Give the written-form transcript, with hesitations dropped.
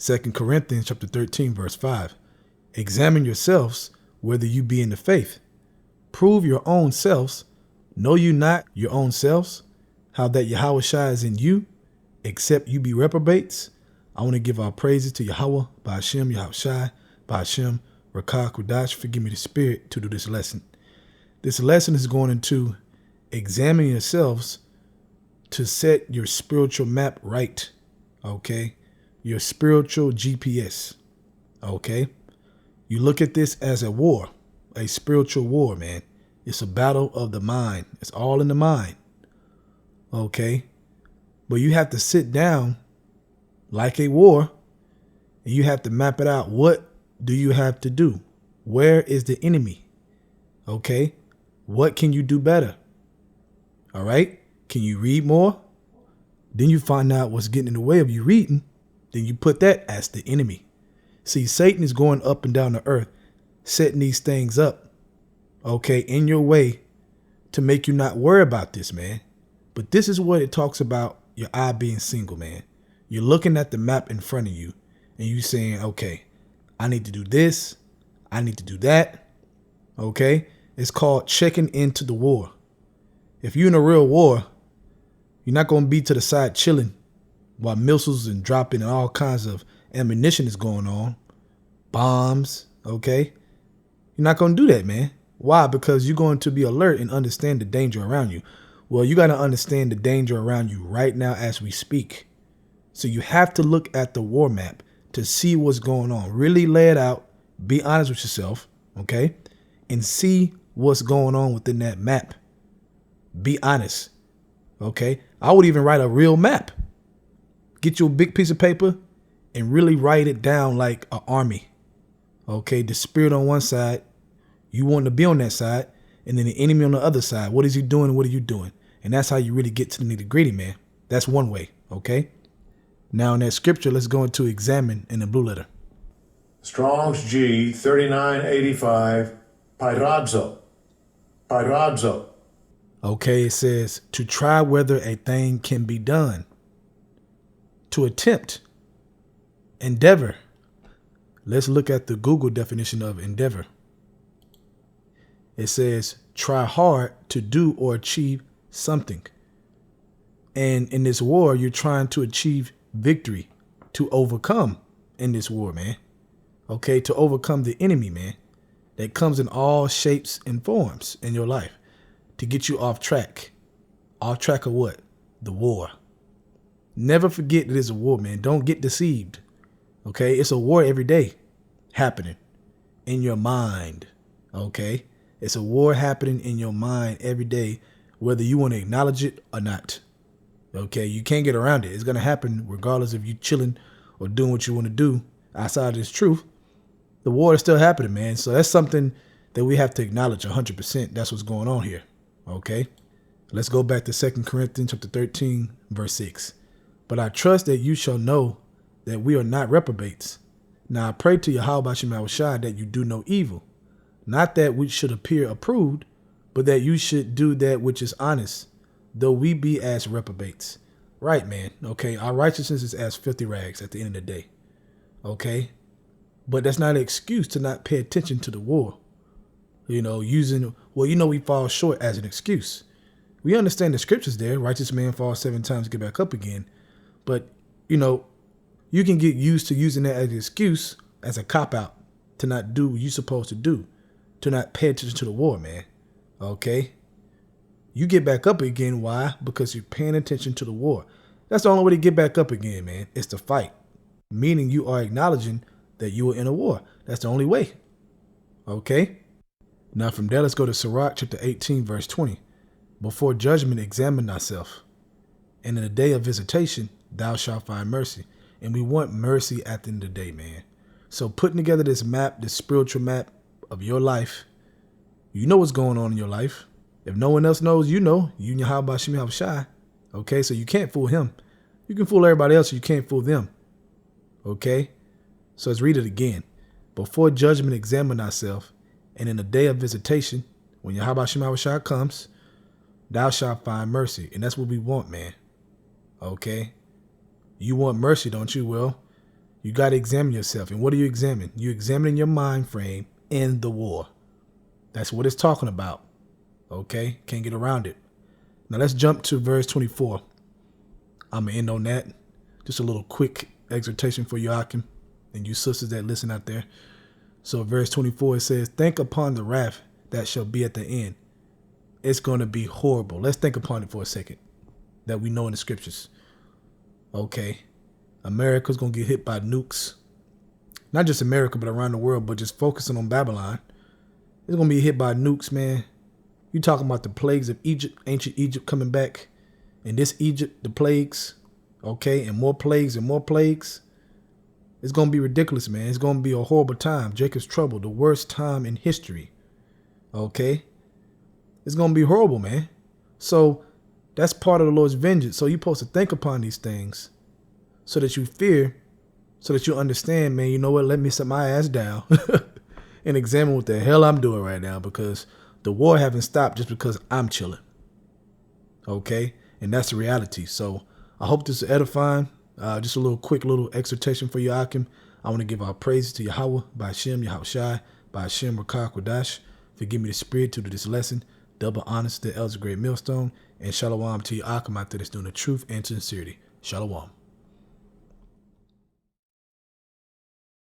2 Corinthians chapter 13, verse 5. Examine yourselves whether you be in the faith. Prove your own selves. Know you not your own selves, how that Yahushua is in you, except you be reprobates? I want to give our praises to Yahweh, Ba'ashem, Yahushua, Ba'ashem, Rakah, Kudash. Forgive me the spirit to do this lesson. This lesson is going into examine yourselves to set your spiritual map right. Okay? Your spiritual GPS. Okay? You look at this as a war, a spiritual war, man. It's a battle of the mind. It's all in the mind. Okay? But you have to sit down like a war and you have to map it out. What do you have to do? Where is the enemy? Okay? What can you do better? All right? Can you read more? Then you find out what's getting in the way of you reading. Then you put that as the enemy. See, Satan is going up and down the earth, setting these things up, okay, in your way to make you not worry about this, man. But this is what it talks about your eye being single, man. You're looking at the map in front of you and you saying, okay, I need to do this. I need to do that. Okay. It's called checking into the war. If you're in a real war, you're not going to be to the side chilling while missiles and dropping and all kinds of ammunition is going on. Bombs. Okay. You're not going to do that, man. Why? Because you're going to be alert and understand the danger around you. Well, you got to understand the danger around you right now as we speak. So you have to look at the war map to see what's going on. Really lay it out. Be honest with yourself. Okay. And see what's going on within that map. Be honest. Okay. I would even write a real map. Get you a big piece of paper and really write it down like an army. Okay. The spirit on one side, you want to be on that side, and then the enemy on the other side. What is he doing? What are you doing? And that's how you really get to the nitty gritty, man. That's one way. Okay. Now in that scripture, let's go into examine in the blue letter. Strong's G 3985 Pyradzo. Pyradzo. Okay, it says to try whether a thing can be done. To attempt. Endeavor. Let's look at the Google definition of endeavor. It says try hard to do or achieve something. And in this war, you're trying to achieve victory, to overcome in this war, man. Okay, to overcome the enemy, man, that comes in all shapes and forms in your life to get you off track. Off track of what? The war. Never forget that it's a war, man. Don't get deceived. Okay, it's a war every day happening in your mind. Okay, it's a war happening in your mind every day, whether you want to acknowledge it or not. Okay, you can't get around it. It's going to happen regardless if you chilling or doing what you want to do outside of this truth. The war is still happening, man. So that's something that we have to acknowledge 100%. That's what's going on here. Okay, let's go back to 2 Corinthians chapter 13, verse 6. But I trust that you shall know that we are not reprobates. Now I pray to Yahweh Shai that you do no evil. Not that we should appear approved, but that you should do that which is honest, though we be as reprobates. Right, man. Okay, our righteousness is as filthy rags at the end of the day. Okay, but that's not an excuse to not pay attention to the war. You know, we fall short as an excuse. We understand the scriptures there. Righteous man falls 7 times, get back up again. But, you can get used to using that as an excuse, as a cop-out, to not do what you're supposed to do, to not pay attention to the war, man. Okay? You get back up again. Why? Because you're paying attention to the war. That's the only way to get back up again, man. It's to fight. Meaning you are acknowledging that you were in a war. That's the only way. Okay? Now from there, let's go to Sirach chapter 18, verse 20. Before judgment, examine thyself. And in the day of visitation, thou shalt find mercy. And we want mercy at the end of the day, man. So putting together this map, this spiritual map of your life, you know what's going on in your life. If no one else knows, you know. You know how about Shemi Shai. Okay, so you can't fool him. You can fool everybody else, you can't fool them. Okay? So let's read it again. Before judgment, examine thyself. And in the day of visitation, when Yahweh Shemi Shai comes, thou shalt find mercy. And that's what we want, man. Okay? You want mercy, don't you? Well, You got to examine yourself. And what do you examine? You're examining your mind frame in the war. That's what it's talking about. Okay? Can't get around it. Now let's jump to verse 24. I'm going to end on that. Just a little quick exhortation for Joachim and you sisters that listen out there. So verse 24, it says, think upon the wrath that shall be at the end. It's going to be horrible. Let's think upon it for a second that we know in the scriptures. Okay. America's going to get hit by nukes. Not just America, but around the world, but just focusing on Babylon. It's going to be hit by nukes, man. You talking about the plagues of Egypt, ancient Egypt coming back. And this Egypt, the plagues, okay, and more plagues and more plagues. It's going to be ridiculous, man. It's going to be a horrible time. Jacob's trouble, the worst time in history. Okay? It's going to be horrible, man. So that's part of the Lord's vengeance. So you're supposed to think upon these things so that you fear, so that you understand, man, you know what? Let me set my ass down and examine what the hell I'm doing right now, because the war haven't stopped just because I'm chilling. Okay? And that's the reality. So I hope this is edifying. Just a little quick little exhortation for Joachim. I want to give our praises to Yahweh, by Hashem, Yahushai, by Hashem, Rakah, Kodash, for giving me the spirit to do this lesson. Double honors to the elders of Great Millstone. And shalom to Joachim out there that's doing the truth and sincerity. Shalom.